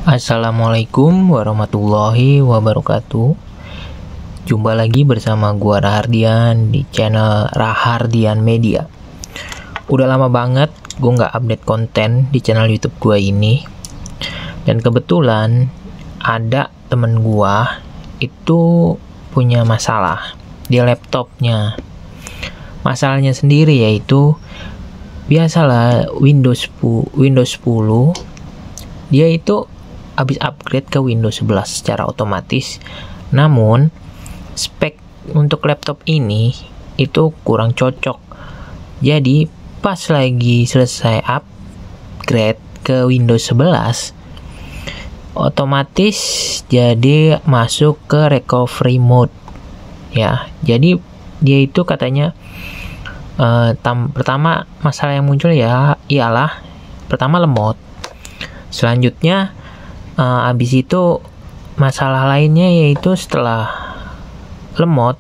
Assalamualaikum warahmatullahi wabarakatuh. Jumpa lagi bersama gua Rahardian di channel Rahardian Media. Udah lama banget gua nggak update konten di channel YouTube gua ini. Dan kebetulan ada temen gua itu punya masalah di laptopnya. Masalahnya sendiri yaitu biasalah Windows 10 dia itu habis upgrade ke Windows 11 secara otomatis. Namun spek untuk laptop ini itu kurang cocok. Jadi pas lagi selesai upgrade ke Windows 11 otomatis jadi masuk ke recovery mode ya. Jadi dia itu katanya pertama masalah yang muncul ialah pertama lemot. Selanjutnya habis itu masalah lainnya yaitu setelah lemot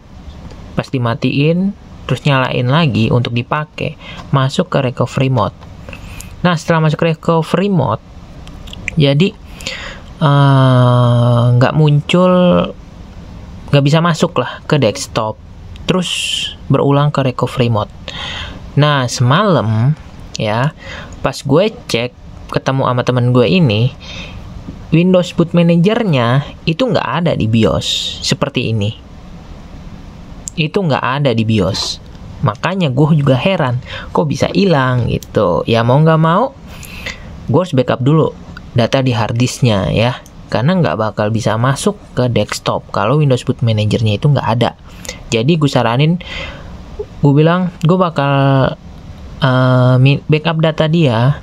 pas dimatiin terus nyalain lagi untuk dipakai masuk ke recovery mode. Nah setelah masuk recovery mode jadi nggak bisa masuk lah ke desktop, terus berulang ke recovery mode. Nah semalam ya pas gue cek ketemu sama temen gue ini, Windows Boot Manager-nya itu nggak ada di BIOS seperti ini. Itu nggak ada di BIOS. Makanya gue juga heran, kok bisa hilang gitu. Ya mau nggak mau, gue harus backup dulu data di hard disknya ya. Karena nggak bakal bisa masuk ke desktop kalau Windows Boot Manager-nya itu nggak ada. Jadi gue saranin, gue bilang gue bakal backup data dia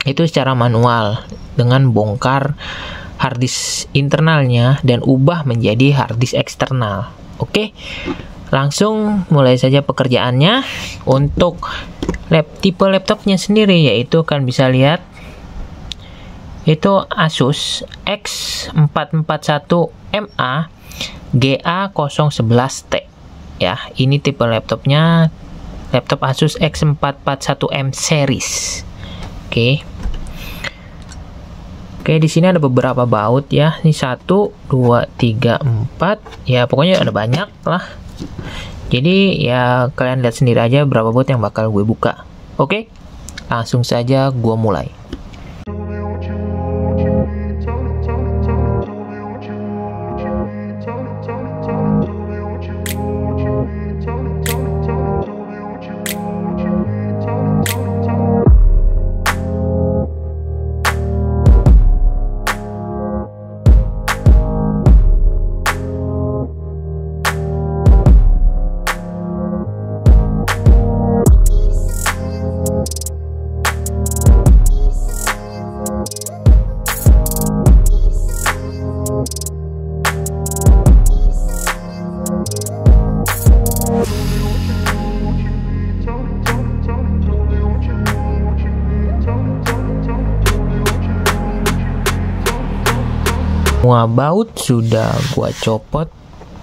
itu secara manual dengan bongkar harddisk internalnya dan ubah menjadi harddisk eksternal. Oke, langsung mulai saja pekerjaannya. Untuk tipe laptopnya sendiri yaitu kan bisa lihat itu Asus X441MA GA011T ya. Ini tipe laptopnya, laptop Asus X441M series. Oke, di sini ada beberapa baut ya. Ini 1, 2, 3, 4. Ya, pokoknya ada banyak lah. Jadi, ya kalian lihat sendiri aja berapa baut yang bakal gue buka. Oke, langsung saja gue mulai. Semua baut sudah gua copot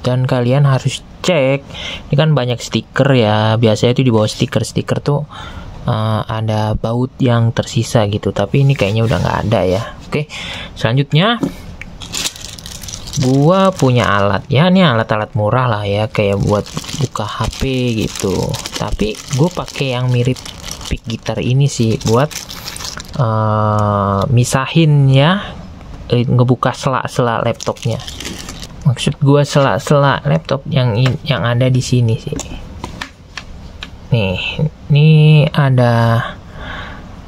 dan kalian harus cek. Ini kan banyak stiker ya. Biasanya itu di bawah stiker tuh ada baut yang tersisa gitu. Tapi ini kayaknya udah nggak ada ya. Oke, selanjutnya gua punya alat ya. Ini alat-alat murah lah ya, kayak buat buka HP gitu. Tapi gue pakai yang mirip pick gitar ini sih buat misahin ya, ngebuka sela-sela laptopnya. Maksud gue sela-sela laptop yang ada di sini sih. Nih, ini ada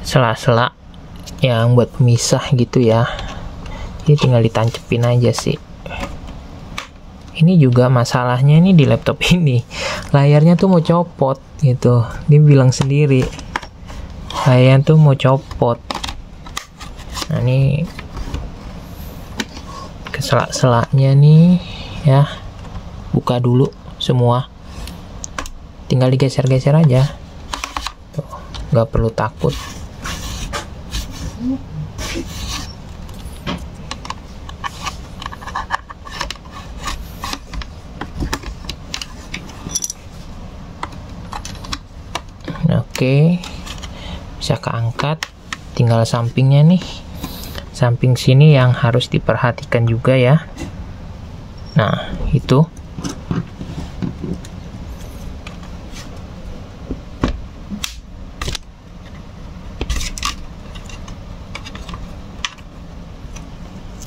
sela-sela yang buat pemisah gitu ya. Jadi tinggal ditancepin aja sih. Ini juga masalahnya ini di laptop ini, layarnya tuh mau copot gitu. Dia bilang sendiri, layarnya tuh mau copot. Nah ini keselak-selaknya nih ya, buka dulu semua, tinggal digeser-geser aja tuh, nggak perlu takut. Oke, bisa keangkat, tinggal sampingnya nih, samping sini yang harus diperhatikan juga ya. Nah, itu.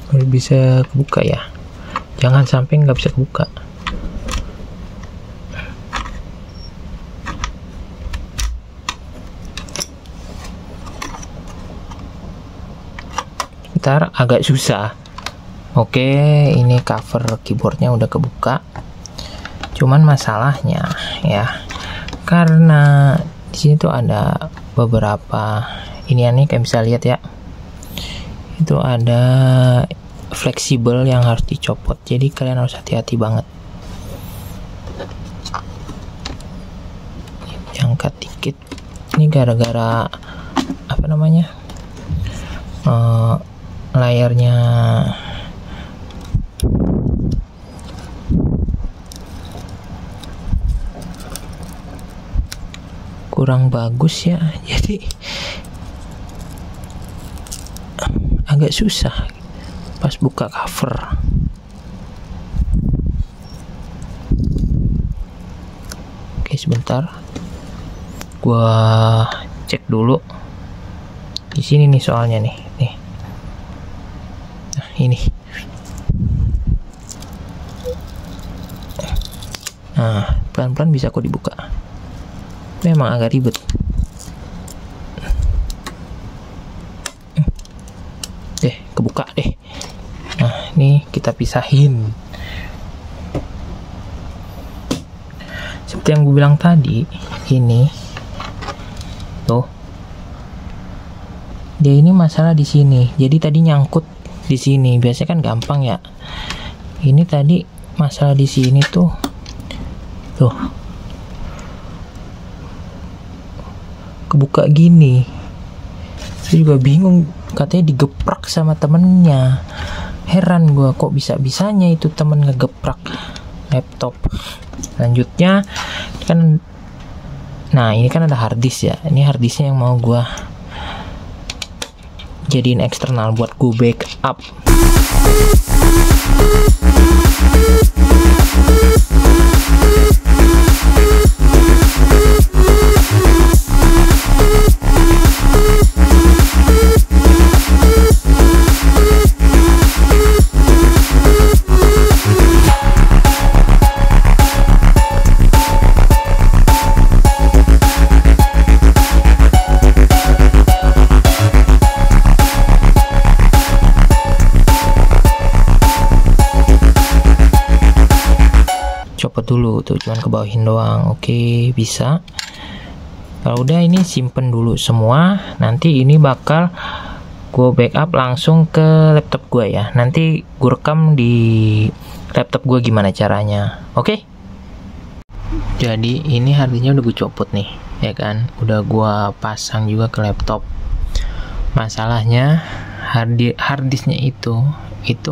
Kalau bisa kebuka ya. Jangan sampai nggak bisa kebuka. Ntar agak susah. Oke, ini cover keyboardnya udah kebuka. Cuman masalahnya ya, karena di sini tuh ada beberapa ini nih, kayak bisa lihat ya. Itu ada fleksibel yang harus dicopot. Jadi kalian harus hati-hati banget. Diangkat dikit. Ini gara-gara apa namanya? Layarnya kurang bagus ya, jadi agak susah pas buka cover. Oke, sebentar, gua cek dulu di sini nih soalnya nih. Nah, ini. Nah, pelan-pelan bisa kok dibuka. Memang agak ribet. Kebuka deh. Nah, ini kita pisahin. Seperti yang gue bilang tadi, ini tuh, dia ini masalah di sini. Jadi tadi nyangkut di sini. Biasanya kan gampang ya. Ini tadi masalah di sini tuh. Kebuka gini. Saya juga bingung, katanya digeprak sama temennya. Heran gue, kok bisa-bisanya itu temen ngegeprak laptop. Lanjutnya kan, nah ini kan ada harddisk ya. Ini harddisknya yang mau gue jadiin eksternal buat gue backup. Copot dulu tuh, cuman kebawahin doang. Oke, bisa. Kalau udah, ini simpen dulu semua. Nanti ini bakal gue backup langsung ke laptop gue ya. Nanti gue rekam di laptop gue gimana caranya. Oke. Jadi ini harddisknya udah gue copot nih, ya kan. Udah gue pasang juga ke laptop. Masalahnya harddisknya itu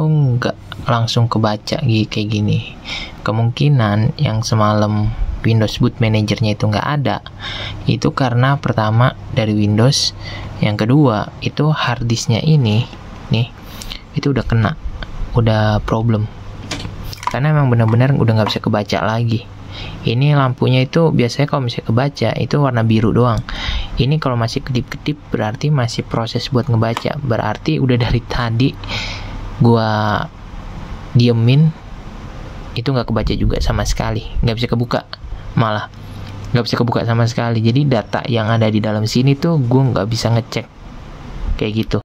nggak langsung kebaca kayak gini. Kemungkinan yang semalam Windows Boot Manager-nya itu nggak ada, itu karena pertama dari Windows, yang kedua itu harddisknya ini nih, itu udah problem, karena memang benar-benar udah nggak bisa kebaca lagi. Ini lampunya itu biasanya kalau misalnya kebaca itu warna biru doang. Ini kalau masih kedip-kedip berarti masih proses buat ngebaca. Berarti udah dari tadi gua diemin, itu nggak kebaca juga sama sekali, nggak bisa kebuka, malah nggak bisa kebuka sama sekali. Jadi data yang ada di dalam sini tuh gue nggak bisa ngecek kayak gitu.